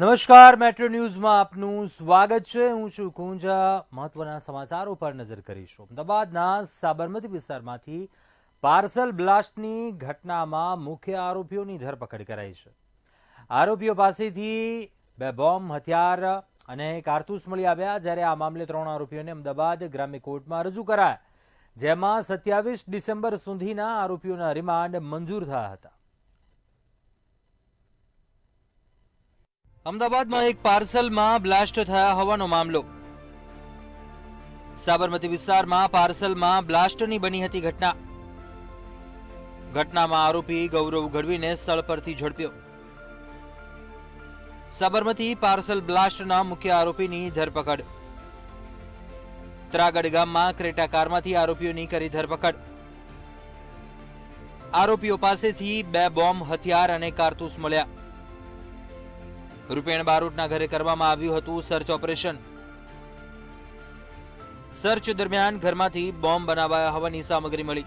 નમસ્કાર, મેટ્રો ન્યૂઝમાં આપનું સ્વાગત છે। હું છું કુંજા। મહત્વના સમાચારો પર નજર કરીશું। અમદાવાદના સાબરમતી વિસ્તારમાંથી પાર્સલ બ્લાસ્ટની ઘટનામાં મુખ્ય આરોપીઓની ધરપકડ કરાઈ છે। આરોપીઓ પાસેથી 2 બોમ્બ, હથિયાર અને કારતૂસ મળી આવ્યા, જ્યારે આ મામલે 3 આરોપીઓને અમદાવાદ ગ્રામ્ય કોર્ટમાં રજૂ કરાયા, જેમાં 27 ડિસેમ્બર સુધીના આરોપીઓના રિમાન્ડ મંજૂર થયા હતા। અમદાવાદમાં એક પાર્સલમાં બ્લાસ્ટ થયા હોવાનો મામલો। સાબરમતી વિસ્તારમાં પાર્સલમાં બ્લાસ્ટની બની હતી ઘટનામાં આરોપી ગૌરવ ગઢવીને સ્થળ પરથી ઝડપ્યો। સાબરમતી પાર્સલ બ્લાસ્ટના મુખ્ય આરોપીની ધરપકડ। ત્રાગડ ગામમાં ક્રેટા કારમાંથી આરોપીઓની કરી ધરપકડ। આરોપીઓ પાસેથી 2 બોમ્બ, હથિયાર અને કારતૂસ મળ્યા। રૂપેણ બારોટના ઘરે કરવામાં આવ્યું હતું સર્ચ ઓપરેશન। સર્ચ દરમિયાન ઘરમાંથી બોમ્બ બનાવાયા હોવાની સામગ્રી મળી।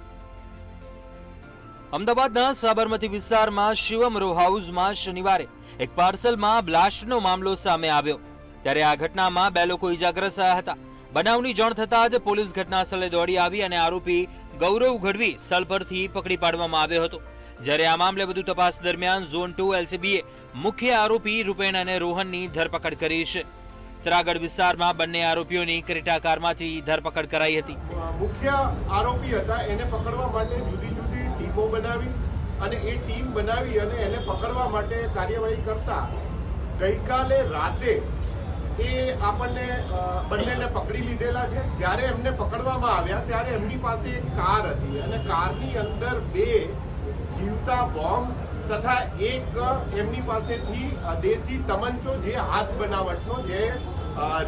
અમદાવાદના સાબરમતી વિસ્તારમાં શિવમ રો હાઉસમાં શનિવારે એક પાર્સલમાં બ્લાસ્ટનો મામલો સામે આવ્યો, ત્યારે આ ઘટનામાં 2 લોકો ઇજાગ્રસ્ત થયા હતા। બનાવની જાણ થતાં જ પોલીસ ઘટના સ્થળે દોડી આવી અને આરોપી ગૌરવ ગઢવી સ્થળ પરથી પકડી પાડવામાં આવ્યો હતો, જ્યારે આ મામલે વધુ તપાસ દરમિયાન ઝોન 2 એલસીબીએ મુખ્ય આરોપી રૂપેણ અને રોહનની ધરપકડ કરી છે। ત્રાગડ વિસ્તારમાં બંને આરોપીઓની ક્રેટા કારમાંથી ધરપકડ કરાઈ હતી। મુખ્ય આરોપી હતા, એને પકડવા માટે જુદી જુદી ટીમો બનાવી અને એ ટીમ બનાવી અને એને પકડવા માટે કાર્યવાહી કરતા ગઈકાલે રાતે એ આપણને બંનેને પકડી લીધેલા છે। જ્યારે એમને પકડવામાં આવ્યા ત્યારે એમની પાસે એક કાર હતી અને કારની અંદર 2 જીવતા બોમ્બ તથા એક એમની પાસેથી દેશી તમંચો, જે હાથ બનાવટનો, જે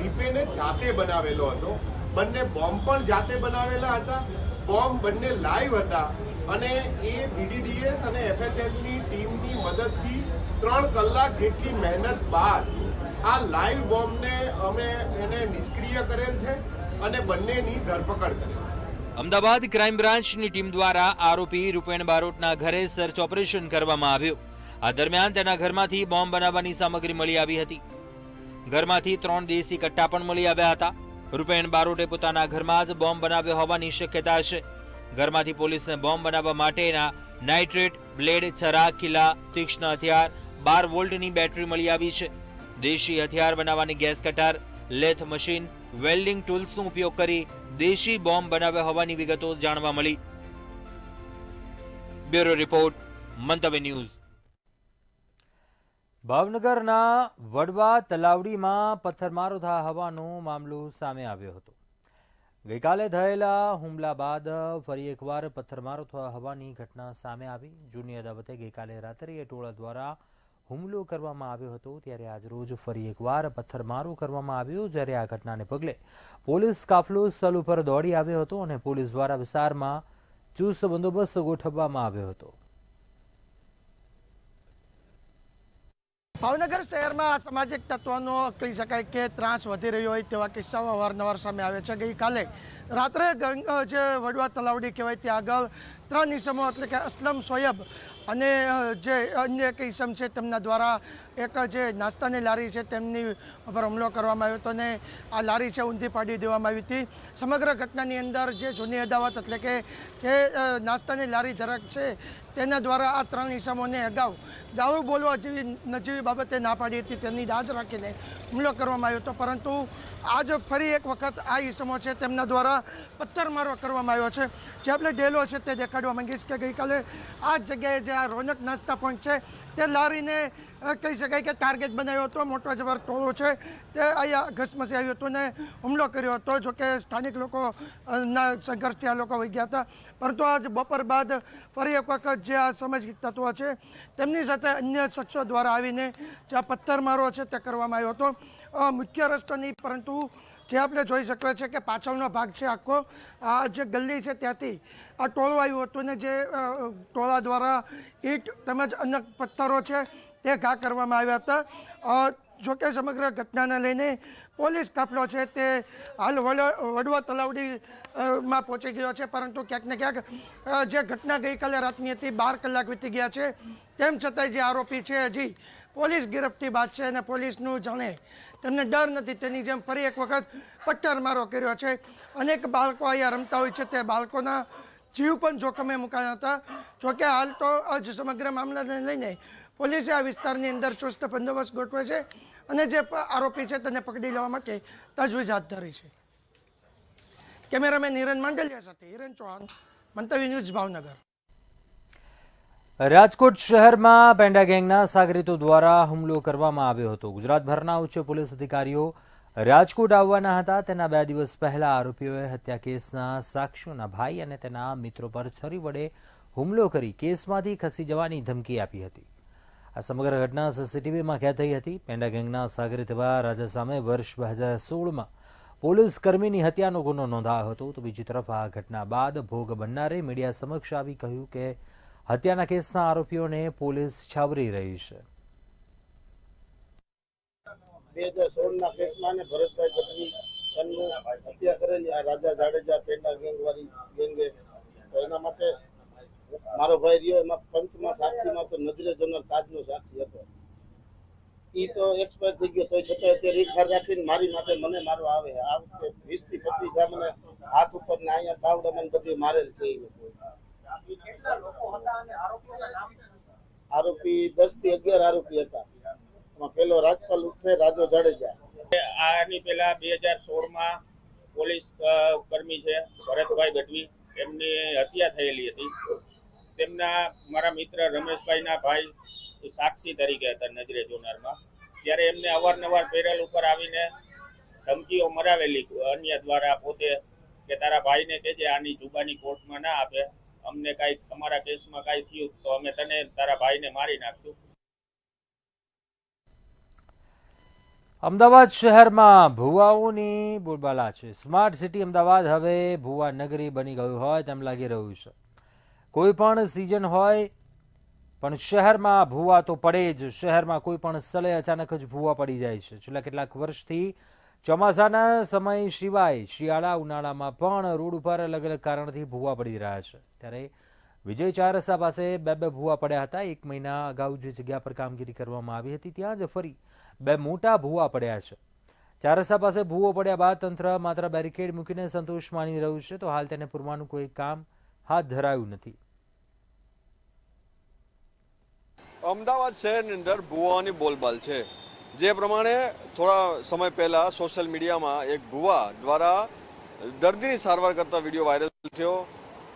રીપેને જાતે બનાવેલો હતો। બંને બોમ્બ પણ જાતે બનાવેલા હતા। બોમ્બ બંને લાઈવ હતા અને એ બીડીડીએસ અને એફએચએલની ટીમની મદદથી 3 કલાક જેટલી મહેનત બાદ આ લાઈવ બોમ્બને અમે એને નિષ્ક્રિય કરેલ છે અને બંનેની ધરપકડ કરી। અમદાવાદ ક્રાઇમ બ્રાન્ચની ટીમ દ્વારા આરોપી રૂપેણ બારોટના ઘરે સર્ચ ઓપરેશન કરવામાં આવ્યું। આ દરમિયાન તેના ઘરમાંથી બોમ્બ બનાવવાની સામગ્રી મળી આવી હતી। ઘરમાંથી 3 દેશી કટ્ટા પણ મળી આવ્યા હતા। રૂપેણ બારોટે પોતાના ઘરમાં જ બોમ્બ બનાવ્યો હોવાની શક્યતા છે। ઘરમાંથી પોલીસને બોમ્બ બનાવવા માટેના નાઇટ્રેટ, બ્લેડ, છરા, કિલ્લા, તીક્ષ્ણ હથિયાર, 12 વોલ્ટની બેટરી મળી આવી છે। દેશી હથિયાર બનાવવાની gas cutter, lathe machine, welding ટૂલ્સનો ઉપયોગ કરી દેશી બોમ્બ બનાવ્યા હોવાની વિગતો જાણવા મળી। Bureau report, Mantavya news. ભાવનગરના વડવા તલાવડીમાં પથ્થરમારો થયા હોવાનો મામલો સામે આવ્યો હતો। ગઈકાલે થયેલા હુમલા બાદ ફરી એકવાર પથ્થરમારો થયા હોવાની ઘટના સામે આવી। જૂની અદાવતે ગઈકાલે રાત્રે એ ટોળા દ્વારા હુમલો કરવામાં આવ્યો હતો, ત્યારે આજરોજ ફરી એકવાર પથ્થરમારો કરવામાં આવ્યો, જ્યારે આ ઘટનાને પગલે પોલીસ કાફલો સ્થળ ઉપર દોડી આવ્યો હતો અને પોલીસ દ્વારા વિસ્તારમાં ચુસ્ત બંદોબસ્ત ગોઠવવામાં આવ્યો હતો। ભાવનગર શહેરમાં સામાજિક તત્વોનો કહી શકાય કે ત્રાસ વધી રહ્યો હોય તેવા કિસ્સાઓ અવારનવાર સામે આવે છે। ગઈકાલે રાત્રે જે વડવા તલાવડી કહેવાય ત્યાં આગળ 3 ઇસમો એટલે કે અસલમ, સોયબ અને જે અન્ય એક ઇસમ છે તેમના દ્વારા એક જે નાસ્તાની લારી છે તેમની ઉપર હુમલો કરવામાં આવ્યો હતો અને આ લારી છે ઊંધી પાડી દેવામાં આવી હતી। સમગ્ર ઘટનાની અંદર જે જૂની અદાવત એટલે કે જે નાસ્તાની લારી ધરક છે તેના દ્વારા આ 3 ઇસમોને અગાઉ દારૂ બોલવા જેવી નજીવી બાબતે ના પાડી હતી, તેની દાજ રાખીને હુમલો કરવામાં આવ્યો હતો, પરંતુ આજ ફરી એક વખત આ ઇસમો છે તેમના દ્વારા પથ્થરમારો કરવામાં આવ્યો છે। જે આપણે ડેલો છે તે દેખાડવા માંગીશ કે ગઈકાલે આ જગ્યાએ જે આ રોનક નાસ્તા પોઈન્ટ છે તે લારીને કહી શકાય કે ટાર્ગેટ બનાવ્યો હતો। મોટો જબર ટોળો છે તે અહીંયા ઘસમસી આવ્યો હતો અને હુમલો કર્યો હતો। જોકે સ્થાનિક લોકોના સંઘર્ષથી આ લોકો વહી ગયા હતા, પરંતુ આજ બપોર બાદ ફરી એક વખત જે આ સામાજિક તત્વો છે તેમની સાથે અન્ય શખ્સો દ્વારા આવીને જે આ પથ્થરમારો છે તે કરવામાં આવ્યો હતો। મુખ્ય રસ્તો નહીં, પરંતુ જે આપણે જોઈ શકીએ છીએ કે પાછળનો ભાગ છે આખો આ જે ગલી છે ત્યાંથી આ ટોળું આવ્યું હતું અને જે ટોળા દ્વારા ઈંટ તેમજ અન્ય પથ્થરો છે તે ઘા કરવામાં આવ્યા હતા। જોકે સમગ્ર ઘટનાને લઈને પોલીસ કાફલો છે તે હાલ વડવા તલાવડીમાં પહોંચી ગયો છે, પરંતુ ક્યાંક ને ક્યાંક જે ઘટના ગઈકાલે રાતની હતી 12 કલાક વીતી ગયા છે, તેમ છતાંય જે આરોપી છે હજી પોલીસ ગિરફ્તી બાદ છે અને પોલીસનું જાણે તેમને ડર નથી તેની જેમ ફરી એક વખત પટ્ટરમારો કર્યો છે. અનેક બાળકો અહીંયા રમતા હોય છે તે બાળકોના જીવ પણ જોખમે મુકાયા હતા. જોકે હાલ તો જ સમગ્ર મામલાને લઈને પોલીસે આ વિસ્તારની અંદર ચુસ્ત બંદોબસ્ત ગોઠવે છે અને જે આરોપી છે તેને પકડી લેવા માટે તજવીજ હાથ ધરી છે. કેમેરામેન હિરેન માંડલિયા સાથે હિરેન ચૌહાણ, મંતવ્ય ન્યૂઝ, ભાવનગર. રાજકોટ શહેરમાં પેન્ડા ગેંગના સાગરીતો દ્વારા હુમલો કરવામાં આવ્યો હતો. ગુજરાતભરના ઉચ્ચ પોલીસ અધિકારીઓ રાજકોટ આવવાના હતા. તેના 2 દિવસ પહેલા આરોપીઓએ હત્યા કેસના સાક્ષીઓના ભાઈ અને તેના મિત્રો પર છરી વડે હુમલો કરી કેસમાંથી ખસી જવાની ધમકી આપી હતી. આ સમગ્ર ઘટના સીસીટીવીમાં કેદ થઈ હતી. પેન્ડા ગેંગના સાગરીત એવા રાજા સામે વર્ષ 2016માં પોલીસ કર્મીની હત્યાનો ગુનો નોંધાયો હતો. તો બીજી તરફ આ ઘટના બાદ ભોગ બનનારે મીડિયા સમક્ષ આવી કહ્યું કે હત્યાના કેસના આરોપીઓને પોલીસ છાવરી રહી છે. 2016ના કેસમાં ભરતભાઈ ગઢવી એમનું હત્યા કરેલી આ રાજા જાડેજા પેન્ડા ગેંગવાળી ગેંગે, તો એના માટે મારો ભાઈ રહ્યો એમાં પંચમાં સાક્ષીમાં તો નજરે જોનાર તાજનો સાક્ષી હતો. એ તો એક્સપાયર થઈ ગયો, તો છતાં અત્યારે રીખાર રાખીને મારી માથે મને મારવા આવે. આ વખતે 20 થી 25 ગામને હાથ ઉપર ને અહીંયા બાવડામાં બધી મારેલ છે. એ લોકો આરોપી 10 થી 11 આરોપી હતા. એમાં પેલો રાજપાલ ઉર્ફે રાજો જાડેજા. આની પહેલા 2016માં પોલીસ કર્મી છે ભરતભાઈ ગઢવી, એમની હત્યા થયેલી હતી. તેમના મારા મિત્ર રમેશભાઈના ભાઈ સાક્ષી તરીકે હતા નજરે જોનારમાં. ત્યારે એમને અવારનવાર પેરેલ ઉપર આવીને ધમકીઓ મરાવેલી અન્ય દ્વારા પોતે કે તારા ભાઈને કહેજે આની જુબાની કોર્ટમાં ના આપે, અમને કાંઈ તમારા કેસમાં કાંઈ થયું તો અમે તને તારા ભાઈને મારી નાખશું. અમદાવાદ શહેરમાં ભુવાઓની બોલબાલા છે. સ્માર્ટ સિટી અમદાવાદ હવે ભુવા નગરી બની ગયું હોય તેમ લાગી રહ્યું છે. કોઈ પણ સિઝન હોય પણ શહેરમાં ભૂવા તો પડે જ. શહેરમાં કોઈ પણ સ્થળે અચાનક જ ભૂવા પડી જાય છે. છેલ્લા કેટલાક વર્ષથી ચોમાસાના સમય સિવાય શિયાળા ઉનાળામાં પણ રોડ ઉપર અલગ અલગ કારણથી ભૂવા પડી રહ્યા છે. ત્યારે વિજય ચાર રસ્તા પાસે 2 ભૂવા પડ્યા હતા. 1 મહિના અગાઉ જે જગ્યા પર કામગીરી કરવામાં આવી હતી ત્યાં જ ફરી 2 મોટા ભૂવા પડ્યા છે. ચાર રસ્તા પાસે ભૂવો પડ્યા બાદ તંત્ર માત્ર બેરિકેડ મૂકીને સંતોષ માની રહ્યું છે. તો હાલ તેને પૂરવાનું કોઈ કામ હાથ ધરાયું નથી. અમદાવાદ શહેરની અંદર ભુવાઓની બોલબાલ છે. જે પ્રમાણે થોડા સમય પહેલા સોશિયલ મીડિયામાં એક ભુવા દ્વારા દર્દીની સારવાર કરતા વિડીયો વાયરલ થયો.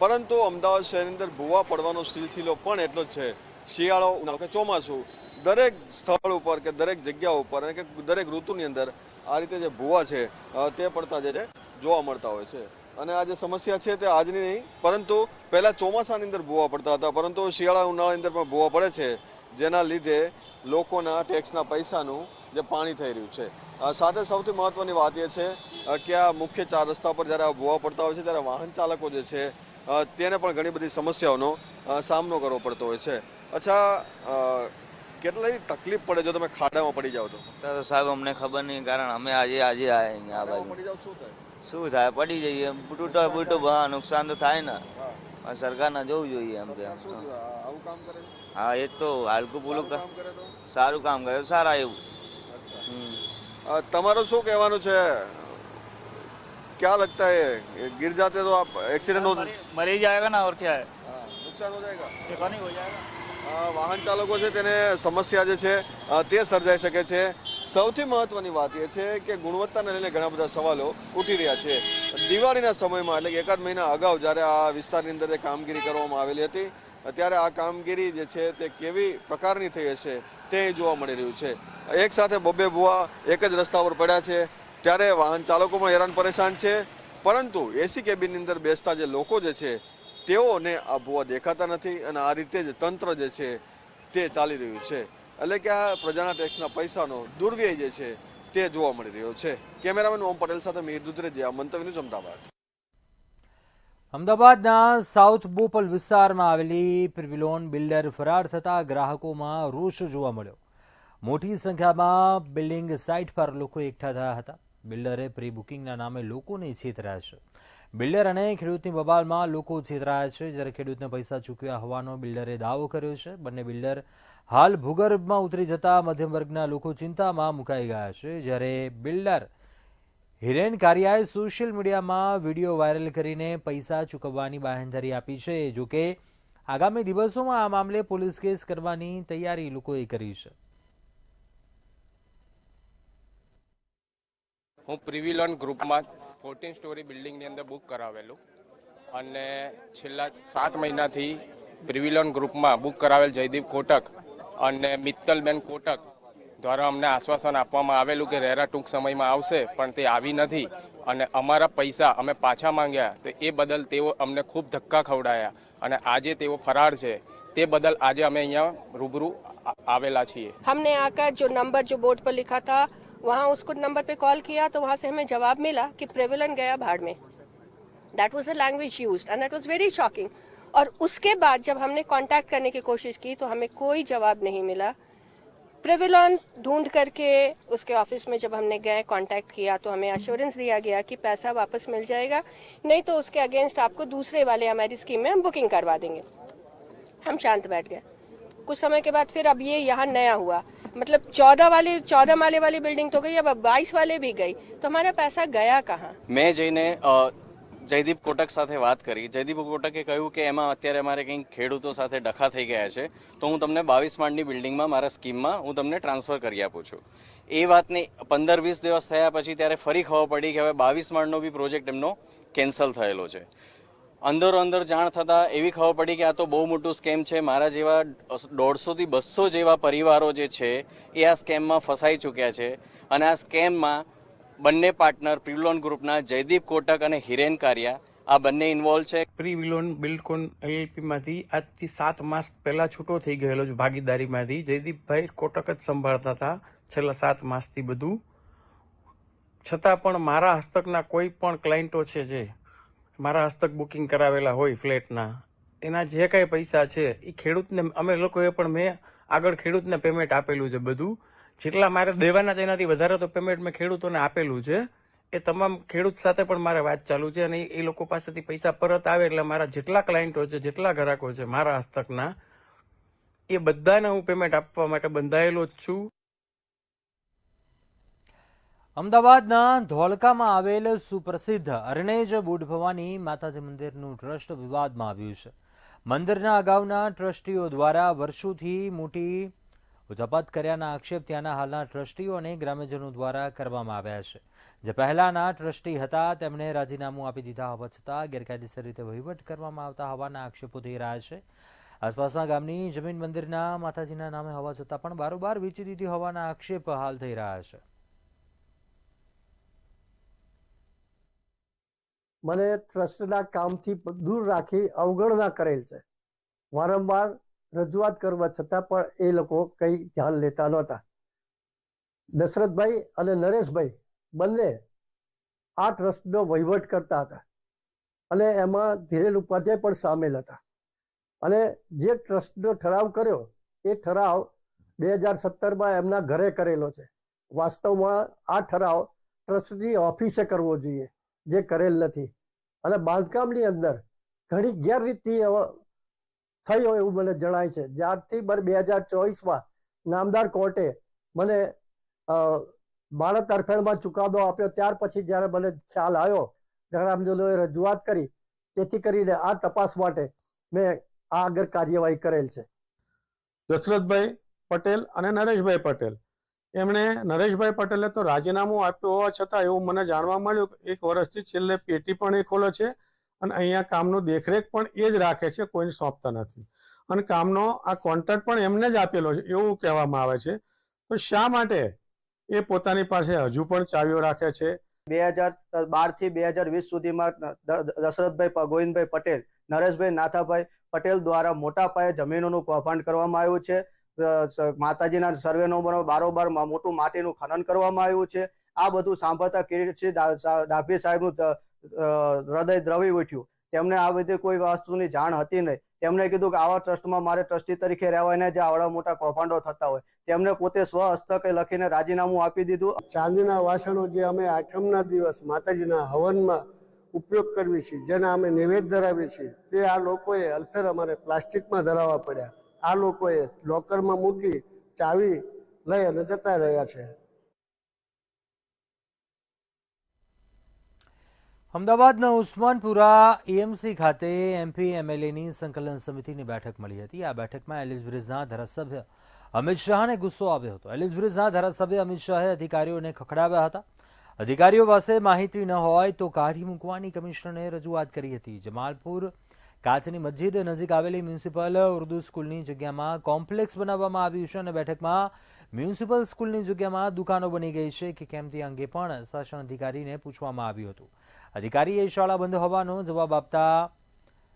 પરંતુ અમદાવાદ શહેરની અંદર ભુવા પડવાનો સિલસિલો પણ એટલો જ છે. શિયાળો ઉનાળો કે ચોમાસું, દરેક સ્થળ ઉપર કે દરેક જગ્યા ઉપર અને કે દરેક ઋતુની અંદર આ રીતે જે ભુવા છે તે પડતા જે છે જોવા મળતા હોય છે. અને આ જે સમસ્યા છે તે આજની નહીં, પરંતુ પહેલા ચોમાસાની અંદર ભૂવા પડતા હતા, પરંતુ શિયાળા ઉનાળાની અંદર પણ ભૂવા પડે છે, જેના લીધે લોકોના ટેક્સના પૈસાનું જે પાણી થઈ રહ્યું છે. સાથે સૌથી મહત્વની વાત એ છે કે આ મુખ્ય 4 રસ્તા પર જ્યારે ભૂવા પડતા હોય છે ત્યારે વાહન ચાલકો જે છે તેને પણ ઘણી બધી સમસ્યાઓનો સામનો કરવો પડતો હોય છે. અચ્છા, કેટલી તકલીફ પડે જો તમે ખાડામાં પડી જાવ તો? સાહેબ અમને ખબર નહીં, કારણ અમે આજે આવ્યા અહીંયા આ બાજુ. પડી જાવ શું થાય? શું થાય, પડી જઈએ, તૂટો બૂટો નુકસાન તો થાય ને. સરકારને જોવું જોઈએ એમ તો. આવું કામ કરે? હા, એ તો હાલકું પૂલું કામ કરે તો સારું કામ કરે, સારા એવું. તમારું શું કહેવાનું છે? क्या लगता है गिर जाते तो आप एक्सीडेंट हो मर ही जाएगा ना और क्या है, नुकसान हो जाएगा? देखा नहीं हो जाएगा. વાહન ચાલકો છે તેને સમસ્યા જે છે તે સર્જાઈ શકે છે. સૌથી મહત્વની વાત એ છે કે ગુણવત્તાને લઈને ઘણા બધા સવાલો ઉઠી રહ્યા છે. દિવાળીના સમયમાં એટલે કે 1 મહિના અગાઉ જ્યારે આ વિસ્તારની અંદર કામગીરી કરવામાં આવેલી હતી ત્યારે આ કામગીરી જે છે તે કેવી પ્રકારની થઈ હશે તે જોવા મળી રહ્યું છે. એક સાથે 2 ભૂવા એક જ રસ્તા પર પડ્યા છે ત્યારે વાહન ચાલકો પણ હેરાન પરેશાન છે. પરંતુ એસી કેબિનની અંદર બેસતા જે લોકો જે છે તેઓને આ ભૂવા દેખાતા નથી અને આ રીતે જ તંત્ર જે છે તે ચાલી રહ્યું છે. એટલે કે આ પ્રજાના ટેક્સના પૈસાનો દુર્વ્યય જે છે તે જોવા મળી રહ્યો છે. કેમેરામેન ઓમ પટેલ સાથે મીર દુધરેજિયા, મંતવ્ય ન્યૂઝ, અમદાવાદ. અમદાવાદના સાઉથ બોપલ વિસ્તારમાં આવેલી પ્રિવિલોન બિલ્ડર ફરાર થતા ગ્રાહકોમાં રોષ જોવા મળ્યો. મોટી સંખ્યામાં બિલ્ડિંગ સાઇટ પર લોકો એકઠા થયા હતા. બિલ્ડરે પ્રી બુકિંગના નામે લોકોને છેતર્યા છે. બિલ્ડર અને ખેડૂતની બબાલમાં લોકો છેતરાયા છે, જ્યારે ખેડૂતને પૈસા ચૂકવ્યા હોવાનો બિલ્ડરે દાવો કર્યો છે. બંને બિલ્ડર હાલ ભૂગર્ભમાં ઉતરી જતા મધ્યમ વર્ગના લોકો ચિંતામાં મુકાઈ ગયા છે, જ્યારે બિલ્ડર હિરેન કારિયાએ સોશિયલ મીડિયામાં વિડીયો વાયરલ કરીને પૈસા ચૂકવવાની બાંહેધરી આપી છે. જોકે આગામી દિવસોમાં આ મામલે પોલીસ કેસ કરવાની તૈયારી લોકોએ કરી છે. હું પ્રિવિલોન ગ્રુપમાં 14 સ્ટોરી બિલ્ડિંગની અંદર બુક કરાવેલું અને છેલ્લા 7 મહિનાથી પ્રિવિલોન ગ્રુપમાં બુક કરાવેલ જયદીપ કોટક અને મિત્તલબેન કોટક દ્વારા અમને આશ્વાસન આપવામાં આવેલું કે રેરા ટૂંક સમયમાં આવશે, પણ તે આવી નથી અને અમારા પૈસા અમે પાછા માંગ્યા તો એ બદલ તેઓ અમને ખૂબ ધક્કા ખવડાયા અને આજે તેઓ ફરાર છે. તે બદલ આજે અમે અહીંયા રૂબરૂ આવેલા છીએ. हमने आकर जो नंबर जो बोर्ड पर लिखा था वहाँ उसको नंबर पे कॉल किया तो वहाँ से हमें जवाब मिला कि प्रेविलन गया भाड़ में. That was the language used and that was very shocking. और उसके बाद जब हमने कांटेक्ट करने की कोशिश की तो हमें कोई जवाब नहीं मिला. प्रेविलॉन ढूंढ करके उसके ऑफिस में जब हमने गए कांटेक्ट किया तो हमें एश्योरेंस दिया गया कि पैसा वापस मिल जाएगा, नहीं तो उसके अगेंस्ट आपको दूसरे वाले हमारी स्कीम में हम बुकिंग करवा देंगे. हम शांत बैठ गए. कुछ समय के बाद फिर अब ये यहाँ नया हुआ, मतलब 14 माले वाली बिल्डिंग तो गई, अब 22 वाले भी गई, तो हमारा पैसा गया कहाँ? મેં જઈને જયદીપ કોટક સાથે વાત કરી. જયદીપ કોટકે કહ્યું કે એમાં અત્યારે અમારે કંઈક ખેડૂતો સાથે ડખા થઈ ગયા છે, તો હું તમને 22 માળની બિલ્ડિંગમાં મારા સ્કીમમાં હું તમને ટ્રાન્સફર કરી આપું છું. એ વાતની 15-20 દિવસ થયા પછી ત્યારે ફરી ખબર પડી કે હવે 22 માળનો બી પ્રોજેક્ટ એમનો કેન્સલ થયેલો છે. અંદરો અંદર જાણ થતાં એવી ખબર પડી કે આ તો બહુ મોટું સ્કેમ છે. મારા જેવા 150થી 200 જેવા પરિવારો જે છે એ આ સ્કેમમાં ફસાઈ ચૂક્યા છે અને આ સ્કેમમાં બંને પાર્ટનર પ્રિવિલોન ગ્રુપના જયદીપ કોટક અને હિરેન કારિયા આ બંને ઇન્વોલ્વ છે. પ્રિવિલોન બિલ્ડકોન એલએલપીમાંથી આજથી 7 માસ પહેલાં છૂટો થઈ ગયેલો છે ભાગીદારીમાંથી. જયદીપભાઈ કોટક જ સંભાળતા હતા છેલ્લા 7 માસથી બધું. છતાં પણ મારા હસ્તકના કોઈ પણ ક્લાયન્ટો છે જે મારા હસ્તક બુકિંગ કરાવેલા હોય ફ્લેટના, એના જે કાંઈ પૈસા છે એ ખેડૂતને અમે લોકોએ પણ મેં આગળ ખેડૂતને પેમેન્ટ આપેલું છે. બધું જેટલા મારે દેવાના છે એનાથી વધારે તો પેમેન્ટ મેં ખેડૂતોને આપેલું છે. એ તમામ ખેડૂત સાથે પણ મારે વાત ચાલુ છે અને એ લોકો પાસેથી પૈસા પરત આવે એટલે મારા જેટલા ક્લાયન્ટો છે, જેટલા ગ્રાહકો છે મારા હસ્તકના, એ બધાને હું પેમેન્ટ આપવા માટે બંધાયેલો જ છું. અમદાવાદના ધોળકામાં આવેલ સુપ્રસિદ્ધ અરણેજ બુડ ભવાની માતાજી મંદિરનું ટ્રસ્ટ વિવાદમાં આવ્યું છે. મંદિરના અગાઉના ટ્રસ્ટીઓ દ્વારા વર્ષોથી મોટી ઉચાપત કર્યાના આક્ષેપ ત્યાંના હાલના ટ્રસ્ટીઓ અને ગ્રામ્યજનો દ્વારા કરવામાં આવ્યા છે. જે પહેલાના ટ્રસ્ટી હતા તેમણે રાજીનામું આપી દીધા હોવા છતાં ગેરકાયદેસર રીતે વહીવટ કરવામાં આવતા હોવાના આક્ષેપો થઈ રહ્યા છે. આસપાસના ગામની જમીન મંદિરના માતાજીના નામે હોવા છતાં પણ બારોબાર વેચી દીધી હોવાના આક્ષેપ હાલ થઈ રહ્યા છે. મને ટ્રસ્ટના કામથી દૂર રાખી અવગણના કરેલ છે. વારંવાર રજૂઆત કરવા છતાં પણ એ લોકો કંઈ ધ્યાન લેતા નહોતા. દશરથભાઈ અને નરેશભાઈ બંને આ ટ્રસ્ટનો વહીવટ કરતા હતા અને એમાં ધીરેન ઉપાધ્યાય પણ સામેલ હતા. અને જે ટ્રસ્ટનો ઠરાવ કર્યો એ ઠરાવ 2017માં એમના ઘરે કરેલો છે. વાસ્તવમાં આ ઠરાવ ટ્રસ્ટની ઓફિસે કરવો જોઈએ, જે કરેલ નથી. અને બાંધકામની અંદર ઘણી ગેરરીતિ થઈ હોય એવું મને જણાય છે. જ્યારથી 2024માં નામદાર કોર્ટે મને ભારત તરફેણમાં ચુકાદો આપ્યો ત્યાર પછી જ્યારે મને ખ્યાલ આવ્યો, ગ્રામજનોએ રજૂઆત કરી, જેથી કરીને આ તપાસ માટે મેં આ આગળ કાર્યવાહી કરેલ છે. દશરથભાઈ પટેલ અને નરેશભાઈ પટેલ, એમણે નરેશભાઈ પટેલે તો રાજીનામું આપ્યું હોવા છતાં એવું મને જાણવા મળ્યું કે 1 વર્ષથી છેલ્લે પેટી પણ એ ખોલે છે અને અહીંયા કામનું દેખરેખ પણ એ જ રાખે છે, કોઈને સોંપતા નથી. અને કામનો આ કોન્ટ્રાક્ટ પણ એમને જ આપેલો છે એવું કહેવામાં આવે છે. તો શા માટે એ પોતાની પાસે હજુ પણ ચાવીઓ રાખે છે? 2012 થી 2020 સુધીમાં દશરથભાઈ ગોવિંદભાઈ પટેલ, નરેશભાઈ નાથાભાઈ પટેલ દ્વારા મોટા પાયે જમીનોનું કૌભાંડ કરવામાં આવ્યું છે. માતાજીના સર્વે નંબરો બારોબાર મોટું માટીનું ખનન કરવામાં આવ્યું છે. આ બધું સાંભળતા કિરીટસિંહ ડાભી સાહેબનું હૃદય દ્રવી ઉઠ્યું. તેમને આ બધી કોઈ વસ્તુની જાણ હતી નહીં. તેમણે કીધું કે આવા ટ્રસ્ટમાં મારે ટ્રસ્ટી તરીકે રહેવાય ને, જે આવડા મોટા કૌભાંડો થતા હોય. તેમને પોતે સ્વહસ્તકે લખીને રાજીનામું આપી દીધું. ચાંદીના વાસણો જે અમે આઠમના દિવસ માતાજીના હવનમાં ઉપયોગ કરવી છીએ, જેના અમે નિવેદ ધરાવીએ છીએ, તે આ લોકોએ અલ્ફેર અમારે પ્લાસ્ટિકમાં ધરાવવા પડ્યા. આ લોકોએ લોકરમાં મૂકી ચાવી લઈ અને જતા રહ્યા છે. અમદાવાદના ઉસ્માનપુરા એએમસી ખાતે એમપી એમએલએની સંકલન સમિતિની બેઠક મળી હતી. આ બેઠકમાં એલિસબ્રિજના ધારાસભ્ય અમિત શાહને ગુસ્સો આવ્યો હતો. એલિસબ્રિજના ધારાસભ્ય અમિત શાહે અધિકારીઓને ખખડાવ્યા હતા. અધિકારીઓ પાસે માહિતી ન હોય તો કાઢી મૂકવાની કમિશનરને રજૂઆત કરી હતી. જમાલપુર કાચની મસ્જિદ નજીક આવેલી મ્યુનિસિપલ ઉર્દુ સ્કૂલની જગ્યામાં કોમ્પ્લેક્સ બનાવવામાં આવ્યું છે અને બેઠકમાં મ્યુનિસિપલ સ્કૂલની જગ્યામાં દુકાનો બની ગઈ છે કે કેમ તે અંગે પણ શાસન અધિકારીને પૂછવામાં આવ્યું હતું. અધિકારીએ શાળા બંધ હોવાનો જવાબ આપતા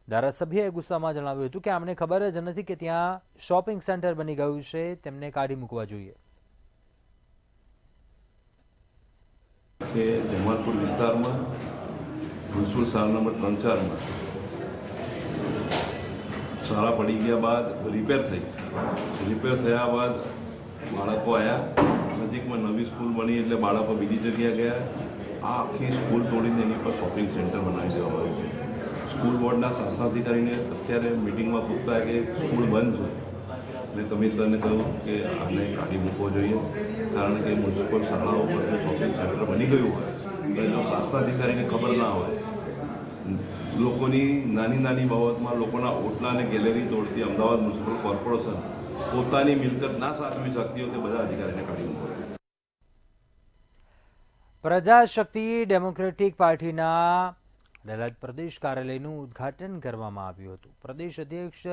ધારાસભ્યએ ગુસ્સામાં જણાવ્યું હતું કે અમને ખબર જ નથી કે ત્યાં શોપિંગ સેન્ટર બની ગયું છે, તેમને કાઢી મૂકવા જોઈએ. કે જમાલપુર વિસ્તારમાં મ્યુનિસિપલ શાળા નંબર 3-4માં શાળા પડી ગયા બાદ રિપેર થયા બાદ બાળકો આવ્યા, નજીકમાં નવી સ્કૂલ બની એટલે બાળકો બીજી જગ્યાએ ગયા. આ આખી સ્કૂલ તોડીને એની પર શોપિંગ સેન્ટર બનાવી દેવામાં આવ્યું છે. સ્કૂલ બોર્ડના શાસનાધિકારીને અત્યારે મિટિંગમાં પૂછતા કે સ્કૂલ બંધ છે, મેં કમિશનરને કહ્યું કે આને કાઢી મૂકવો જોઈએ, કારણ કે મ્યુનિસિપલ શાળાઓ પર શોપિંગ સેન્ટર બની ગયું હોય અને જો શાસનાધિકારીને ખબર ના હોય, લોકોની નાની બાબતમાં લોકોના ઓટલા અને ગેલેરી તોડતી અમદાવાદ મ્યુનિસિપલ કોર્પોરેશન પોતાની મિલકત ના સાચવી શકતી હોય તે બધા અધિકારીને કાઢી મૂકવો. પ્રજાશક્તિ ડેમોક્રેટિક પાર્ટીના અદાલત પ્રદેશ કાર્યાલયનું ઉદ્ઘાટન કરવામાં આવ્યું હતું. પ્રદેશ અધ્યક્ષ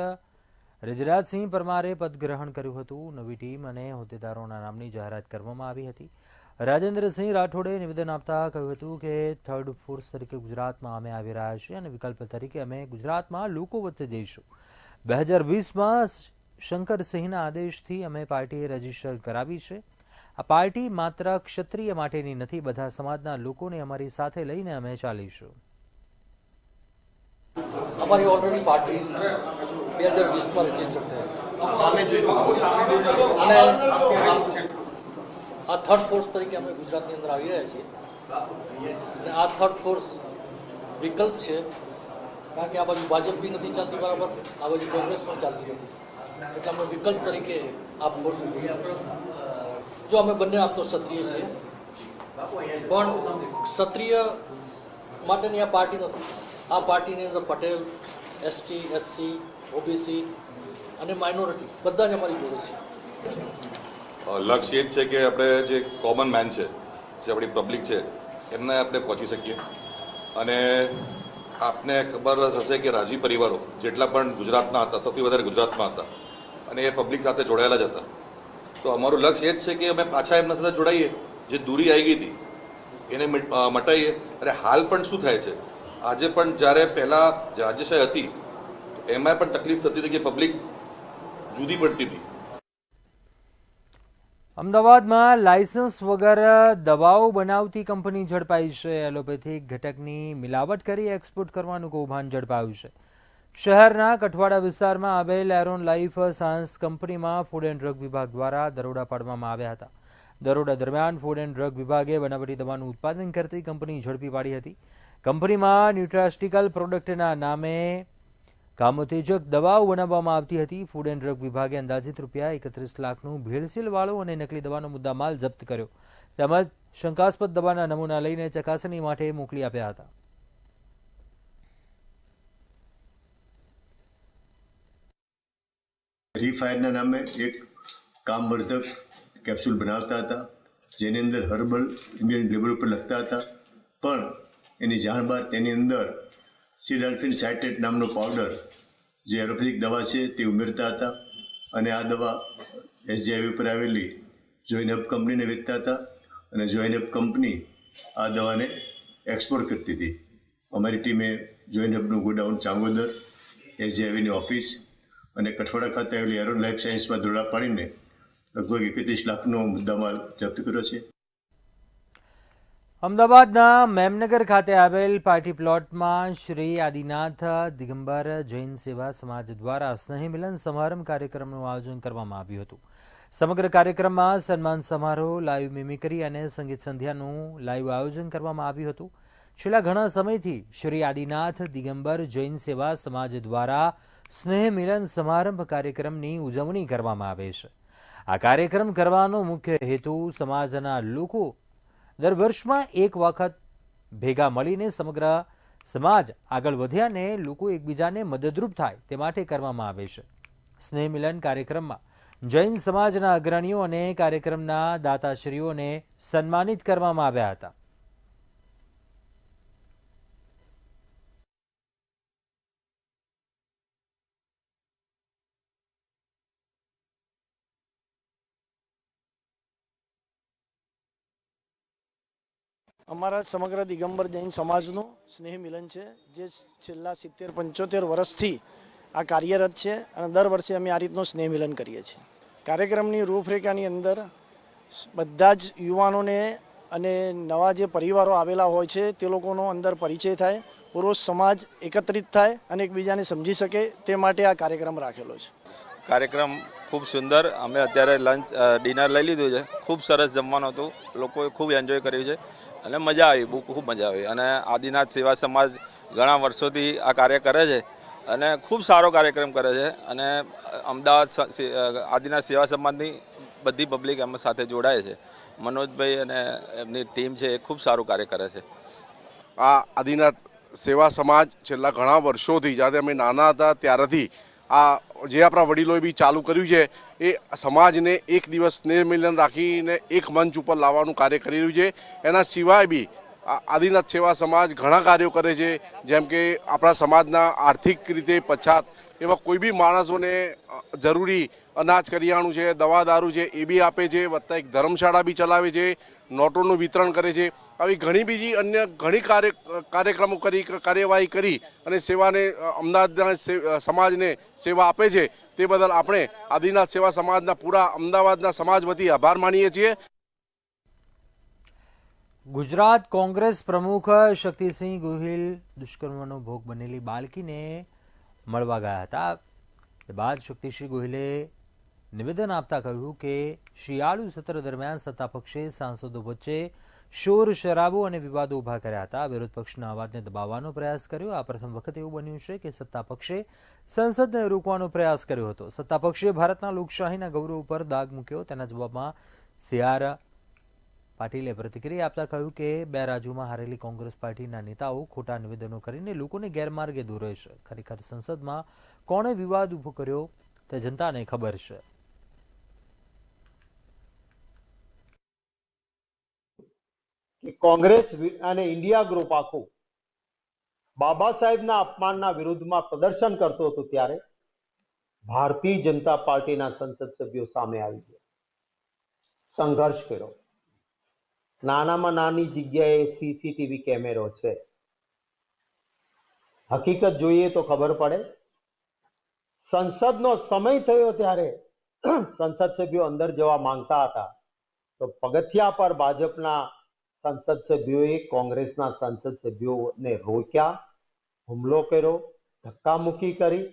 રિજરાજસિંહ પરમારે પદગ્રહણ કર્યું હતું. નવી ટીમ અને હોદ્દેદારોના નામની જાહેરાત કરવામાં આવી હતી. રાજેન્દ્રસિંહ રાઠોડે નિવેદન આપતા કહ્યું હતું કે થર્ડ ફોર્સ તરીકે ગુજરાતમાં અમે આવી રહ્યા છીએ અને વિકલ્પ તરીકે અમે ગુજરાતમાં લોકો વચ્ચે જઈશું. 2020માં શંકરસિંહના આદેશથી અમે પાર્ટીએ રજીસ્ટર કરાવી છે. આ પાર્ટી માત્ર ક્ષત્રિય માટેની નથી, બધા સમાજના લોકોને અમારી સાથે લઈને અમે ચાલીશું. અમારી ઓલરેડી પાર્ટી 2020માં રજીસ્ટર છે અને આ થર્ડ ફોર્સ તરીકે અમે ગુજરાતની અંદર આવી રહ્યા છીએ અને આ થર્ડ ફોર્સ વિકલ્પ છે, કારણ કે આ બાજુ ભાજપ બી નથી ચાલતી બરાબર, આ બાજુ કોંગ્રેસ પણ ચાલતી નથી, એટલે અમે વિકલ્પ તરીકે આ ફોર્સ જો અમે બંને આમ તો ક્ષત્રિય છીએ પણ ક્ષત્રિય માટેની આ પાર્ટી નથી. આ પાર્ટીની અંદર પટેલ, એસટી, એસસી, ઓબીસી અને માઇનોરિટી બધા જ અમારી જોડે છે. લક્ષ્ય એ જ છે કે આપણે જે કોમન મેન છે, જે આપણી પબ્લિક છે, એમને આપણે પહોંચી શકીએ. અને આપને ખબર હશે કે રાજી પરિવારો જેટલા પણ ગુજરાતના હતા, સૌથી વધારે ગુજરાતમાં હતા અને એ પબ્લિક સાથે જોડાયેલા જ હતા. તો અમારું લક્ષ્ય એ જ છે કે અમે પાછા એમના સાથે જોડાઈએ, જે દૂરી આવી ગઈ હતી એને મટાઈએ. અને હાલ પણ શું થાય છે, આજે પણ જ્યારે પહેલાં રાજ્યશાહી હતી એમાં પણ તકલીફ થતી હતી કે પબ્લિક જુદી પડતી હતી. અમદાવાદમાં લાયસન્સ વગર દવાઓ બનાવતી કંપની ઝડપાઈ છે. એલોપેથિક ઘટકની મિલાવટ કરી એક્સપોર્ટ કરવાનું કૌભાંડ ઝડપાયું છે. શહેરના કઠવાડા વિસ્તારમાં આવેલ એરોન લાઈફ સાયન્સ કંપનીમાં ફૂડ એન્ડ ડ્રગ વિભાગ દ્વારા દરોડા પાડવામાં આવ્યા હતા. દરોડા દરમિયાન ફૂડ એન્ડ ડ્રગ વિભાગે બનાવટી દવાનું ઉત્પાદન કરતી કંપની ઝડપી પાડી હતી. કંપનીમાં ન્યુટ્રાસ્ટિકલ પ્રોડક્ટના નામે કામોત્તેજક દવાઓ બનાવવામાં આવતી હતી. ફૂડ એન્ડ ડ્રગ વિભાગે અંદાજિત ₹31 લાખનું ભેળસેળવાળો અને નકલી દવાનો મુદ્દામાલ જપ્ત કર્યો તેમજ શંકાસ્પદ દવાના નમૂના લઈને ચકાસણી માટે મોકલી આપ્યા હતા. રીફાયરના નામે એક કામવર્ધક કેપ્સ્યુલ બનાવતા હતા, જેની અંદર હર્બલ ઇન્ડિયન લેબલ ઉપર લખતા હતા, પણ એની જાણ બહાર તેની અંદર સિડાલ્ફિન સાઇટ્રેટ નામનો પાવડર જે એલોપેથિક દવા છે તે ઉમેરતા હતા અને આ દવા એસજીઆઈવી ઉપર આવેલી જોઇનહબ કંપનીને વેચતા હતા અને જોઇનહબ કંપની આ દવાને એક્સપોર્ટ કરતી હતી. અમારી ટીમે જોઇનહબનું ગોડાઉન ચાંગોદર, એસજીઆઈવીની ઓફિસ અને કઠવાડા ખાતે આવેલી એરોન લાઈફ સાયન્સમાં દરોડા પાડીને લગભગ 31 લાખનો મુદ્દામાલ જપ્ત કર્યો છે. અમદાવાદના મેમનગર ખાતે આવેલ પાર્ટી પ્લોટમાં શ્રી આદિનાથ દિગંબર જૈન સેવા સમાજ દ્વારા સ્નેહી મિલન સમારંભ કાર્યક્રમનું આયોજન કરવામાં આવ્યું હતું. સમગ્ર કાર્યક્રમમાં સન્માન સમારોહ, લાઈવ મિમિક્રી અને સંગીત સંધ્યાનું લાઈવ આયોજન કરવામાં આવ્યું હતું. છેલ્લા ઘણા સમયથી શ્રી આદિનાથ દિગંબર જૈન સેવા સમાજ દ્વારા સ્નેહ મિલન સમારંભ કાર્યક્રમની ઉજવણી કરવામાં આવે છે. આ કાર્યક્રમ કરવાનો મુખ્ય હેતુ સમાજના લોકો દર વર્ષમાં એક વખત ભેગા મળીને સમગ્ર સમાજ આગળ વધે અને લોકો એકબીજાને મદદરૂપ થાય તે માટે કરવામાં આવે છે. સ્નેહ મિલન કાર્યક્રમમાં જૈન સમાજના અગ્રણીઓ અને કાર્યક્રમના દાતાશ્રીઓને સન્માનિત કરવામાં આવ્યા હતા. અમારા સમગ્ર દિગંબર જૈન સમાજનું સ્નેહ મિલન છે, જે છેલ્લા 70-75 વર્ષથી આ કાર્યરત છે અને દર વર્ષે અમે આ રીતનું સ્નેહ મિલન કરીએ છીએ. કાર્યક્રમની રૂપરેખાની અંદર બધા જ યુવાનોને અને નવા જે પરિવારો આવેલા હોય છે તે લોકોનો અંદર પરિચય થાય, પુરુષ સમાજ એકત્રિત થાય અને એકબીજાને સમજી શકે તે માટે આ કાર્યક્રમ રાખેલો છે. કાર્યક્રમ ખૂબ સુંદર. અમે અત્યારે લંચ ડિનર લઈ લીધું છે. ખૂબ સરસ જમવાનું હતું. લોકોએ ખૂબ એન્જોય કર્યું છે અને મજા આવી, ખૂબ મજા આવી. અને આદિનાથ સેવા સમાજ ઘણા વર્ષોથી આ કાર્ય કરે છે અને ખૂબ સારો કાર્યક્રમ કરે છે. અને અમદાવાદ આદિનાથ સેવા સમાજની બધી પબ્લિક એમાં સાથે જોડાય છે. મનોજભાઈ અને એમની ટીમ છે એ ખૂબ સારું કાર્ય કરે છે. આ આદિનાથ સેવા સમાજ છેલ્લા ઘણા વર્ષોથી, જ્યારે અમે નાના હતા ત્યારથી આ જે આપણા વડીલોએ બી ચાલુ કર્યું છે એ સમાજને એક દિવસ સ્નેહ મિલન રાખીને એક મંચ ઉપર લાવવાનું કાર્ય કરી રહ્યું છે. એના સિવાય બી આદિનાથ સેવા સમાજ ઘણા કાર્યો કરે છે, જેમ કે આપણા સમાજના આર્થિક રીતે પછાત એવા કોઈ બી માણસોને જરૂરી અનાજ કરિયાણું છે, દવા દારૂ છે એ બી આપે છે, વત્તા એક ધર્મશાળા બી ચલાવે છે, નોટોનું વિતરણ કરે છે. આવી ઘણી બીજી અન્ય ઘણી કાર્યક્રમો કરી, કાર્યવાહી કરી અને સેવાને અમદાવાદના સમાજને સેવા આપે છે. તે બદલ આપણે આદિનાથ સેવા સમાજના પૂરા અમદાવાદના સમાજ વતી આભાર માનીએ છીએ. ગુજરાત કોંગ્રેસ પ્રમુખ શક્તિસિંહ ગોહિલ દુષ્કર્મનો ભોગ બનેલી બાળકીને મળવા ગયા હતા. તે બાદ શક્તિસિંહ ગોહિલે નિવેદન આપતા કહ્યું કે શિયાળુ સત્ર દરમિયાન સત્તાપક્ષે સાંસદો વચ્ચે શોર શરાબો અને વિવાદો ઊભા કર્યા હતા. વિરોધ પક્ષના અવાજને દબાવવાનો પ્રયાસ કર્યો. આ પ્રથમ વખત એવું બન્યું છે કે સત્તાપક્ષે સંસદને રોકવાનો પ્રયાસ કર્યો હતો. સત્તાપક્ષે ભારતના લોકશાહીના ગૌરવ ઉપર દાગ મૂક્યો. તેના જવાબમાં CR પાટીલે પ્રતિક્રિયા આપતા કહ્યું કે બે રાજ્યોમાં હારેલી કોંગ્રેસ પાર્ટીના નેતાઓ ખોટા નિવેદનો કરીને લોકોને ગેરમાર્ગે દોરે છે. ખરેખર સંસદમાં કોણે વિવાદ ઊભો કર્યો તે જનતાને ખબર છે. કે કોંગ્રેસ અને ઇન્ડિયા ગ્રુપ આખું બાબા સાહેબના અપમાનના વિરુદ્ધમાં પ્રદર્શન કરતો હતો ત્યારે ભારતીય જનતા પાર્ટીના સંસદ સભ્યો સામે આવી ગયા, સંઘર્ષ કર્યો. નાનામાં નાની જગ્યાએ CCTV કેમેરો છે. હકીકત જોઈએ તો ખબર પડે. સંસદનો સમય થયો ત્યારે સંસદ સભ્યો અંદર જવા માંગતા હતા તો પગથિયા પર ભાજપના સંસદ સભ્યોએ કોંગ્રેસના સંસદ સભ્યોને રોક્યા, હુમલો કર્યો, ધક્કામુક્કી કરી.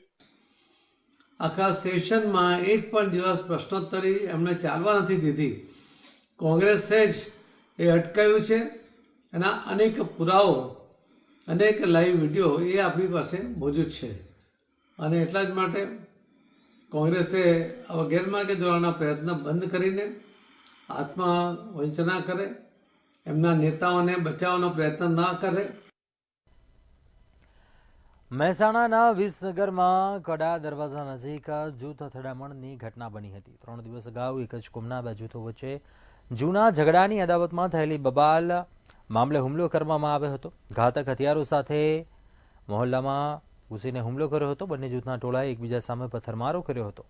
આખા સેશનમાં એક પણ દિવસ પ્રશ્નોત્તરી એમને ચાલવા નથી દીધી. કોંગ્રેસે જ એ અટકાવ્યું છે. એના અનેક પુરાવો, અનેક લાઈવ વિડીયો એ આપણી પાસે મોજૂદ છે. અને એટલા જ માટે કોંગ્રેસે ગેરમાર્ગે દોરવાના પ્રયત્ન બંધ કરીને આત્મવંચના કરે, એમના નેતાઓને બચાવવાનો પ્રયત્ન ના કરે. મહેસાણાના વિસનગરમાં કડા દરવાજા નજીક જૂથ અથડામણની ઘટના બની હતી. 3 દિવસ અગાઉ એક જ કોમના બે જૂથો વચ્ચે જૂના ઝઘડાની અદાવતમાં થયેલી બબાલ મામલે હુમલો કરવામાં આવ્યો હતો. ઘાતક હથિયારો સાથે મહોલ્લામાં ઘૂસીને હુમલો કર્યો હતો. બંને જૂથના ટોળાએ એકબીજા સામે પથ્થરમારો કર્યો હતો.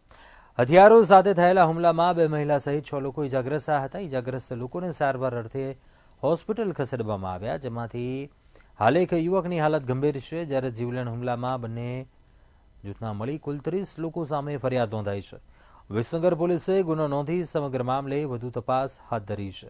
હથિયારો સાથે થયેલા હુમલામાં 2 મહિલા સહિત 6 લોકો ઇજાગ્રસ્ત થયા હતા. ઇજાગ્રસ્ત લોકોને સારવાર અર્થે હોસ્પિટલ ખસેડવામાં આવ્યા, જેમાંથી હાલ એક યુવકની હાલત ગંભીર છે, જ્યારે જીવલેણ હુમલામાં બંને જૂથના મળી કુલ 30 લોકો સામે ફરિયાદ નોંધાઈ છે. વિસનગર પોલીસે ગુનો નોંધી સમગ્ર મામલે વધુ તપાસ હાથ ધરી છે.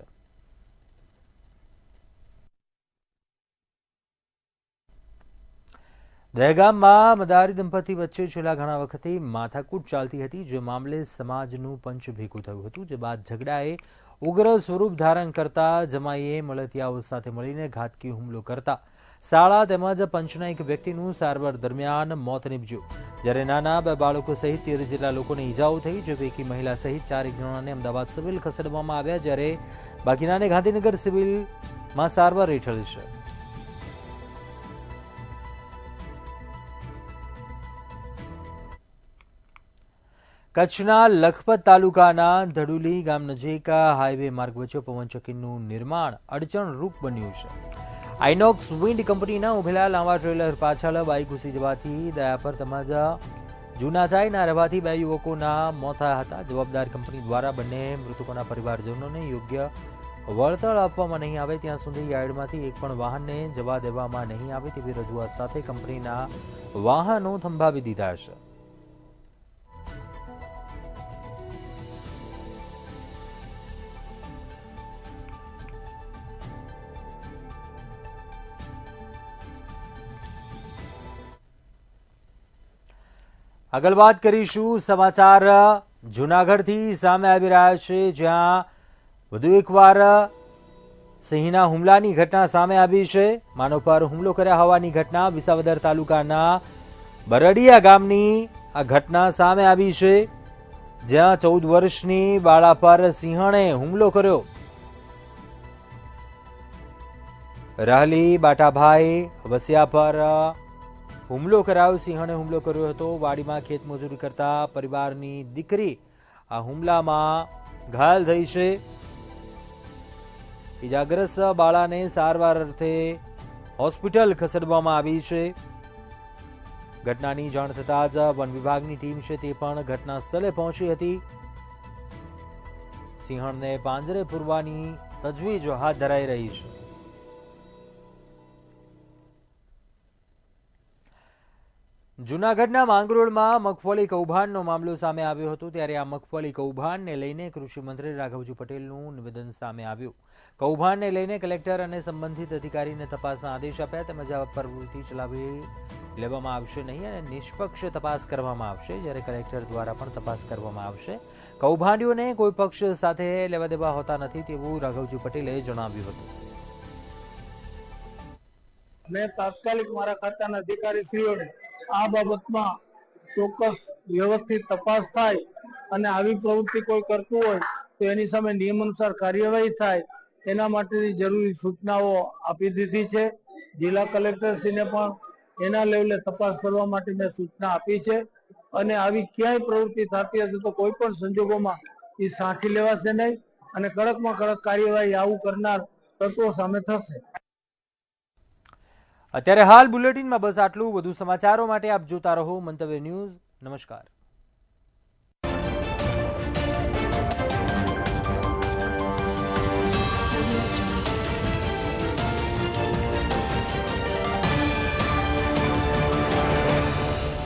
દહેગામમાં મદારી દંપતી વચ્ચે છેલ્લા ઘણા વખતથી માથાકૂટ ચાલતી હતી, જે મામલે સમાજનું પંચ ભેગું થયું હતું. જે બાદ ઝઘડાએ ઉગ્ર સ્વરૂપ ધારણ કરતા જમાઈએ મળતિયાઓ સાથે મળીને ઘાતકી હુમલો કરતા શાળા તેમજ પંચના એક વ્યક્તિનું સારવાર દરમિયાન મોત નીપજ્યું, જ્યારે નાના 2 બાળકો સહિત 13 જેટલા લોકોને ઈજાઓ થઈ, જે પૈકી મહિલા સહિત 4 જણાને અમદાવાદ સિવિલ ખસેડવામાં આવ્યા, જ્યારે બાકીનાને ગાંધીનગર સિવિલમાં સારવાર હેઠળ છે. કચ્છના લખપત તાલુકાના ધડુલી ગામ નજીક હાઈવે માર્ગ વચ્ચે પવનચક્કીનું નિર્માણ અડચણરૂપ બન્યું છે. આઇનોક્સ વિન્ડ કંપનીના ઉભેલા લાંબા ટ્રેલર પાછળ બાઇક ઘૂસી જવાથી દયાપર તેમજ જૂનાચાઈના રહેવાથી 2 યુવકોના મોત થયા હતા. જવાબદાર કંપની દ્વારા બંને મૃતકોના પરિવારજનોને યોગ્ય વળતર આપવામાં નહીં આવે ત્યાં સુધી યાર્ડમાંથી એક પણ વાહનને જવા દેવામાં નહીં આવે તેવી રજૂઆત સાથે કંપનીના વાહનો થંભાવી દીધા છે. આગળ વાત કરીશું સમાચાર જૂનાગઢથી સામે આવી રહ્યા છે, જ્યાં વધુ એકવાર સિંહના હુમલાની ઘટના સામે આવી છે. માનવ પર હુમલો કર્યા હોવાની ઘટના વિસાવદર તાલુકાના બરડિયા ગામની આ ઘટના સામે આવી છે, જ્યાં 14 વર્ષની બાળા પર સિંહણે હુમલો કર્યો. રાહલી બાટાભાઈ વસિયા પર હુમલો કરાયો. સિંહણે હુમલો કર્યો હતો. વાડીમાં ખેતમજૂરી કરતા પરિવારની દીકરી આ હુમલામાં ઘાયલ થઈ છે. ઇજાગ્રસ્ત બાળાને સારવાર અર્થે હોસ્પિટલ ખસેડવામાં આવી છે. ઘટનાની જાણ થતાં જ વન વિભાગની ટીમ છે તે પણ ઘટના સ્થળે પહોંચી હતી. સિંહણને પાંજરે પૂરવાની તજવીજ હાથ ધરાઈ રહી છે. જૂનાગઢના માંગરોળમાં મગફળી કૌભાંડનો મામલો સામે આવ્યો હતો, ત્યારે આ મગફળી કૌભાંડને લઈને કૃષિ મંત્રી રાઘવજી પટેલનું નિવેદન સામે આવ્યું. કૌભાંડને લઈને કલેક્ટર અને સંબંધિત અધિકારીને તપાસના આદેશ આપ્યા, તેમજ આ પ્રવૃત્તિ ચલાવી લેવામાં આવશે નહીં અને નિષ્પક્ષ તપાસ કરવામાં આવશે, જ્યારે કલેક્ટર દ્વારા પણ તપાસ કરવામાં આવશે. કૌભાંડીઓને કોઈ પક્ષ સાથે લેવા દેવા હોતા નથી તેવું રાઘવજી પટેલે જણાવ્યું હતું. મેં તાત્કાલિક મારા ખાતાના અધિકારીશ્રીઓને આ બાબતમાં ચોક્કસ વ્યવસ્થિત તપાસ થાય અને આવી પ્રવૃત્તિ કોઈ કરતું હોય તો એની સામે નિયમ અનુસાર કાર્યવાહી થાય એના માટેની જરૂરી સૂચનાઓ આપી દીધી છે. જિલ્લા કલેક્ટરશ્રીને પણ એના લેવલે તપાસ કરવા માટે મેં સૂચના આપી છે અને આવી ક્યાંય પ્રવૃત્તિ થતી હશે તો કોઈ પણ સંજોગોમાં એ સાંખી લેવાશે નહીં અને કડકમાં કડક કાર્યવાહી આવું કરનાર તત્વો સામે થશે. અત્યારે હાલ બુલેટિનમાં બસ આટલું. વધુ સમાચારો માટે આપ જોતા રહો મંતવ્ય ન્યૂઝ. નમસ્કાર.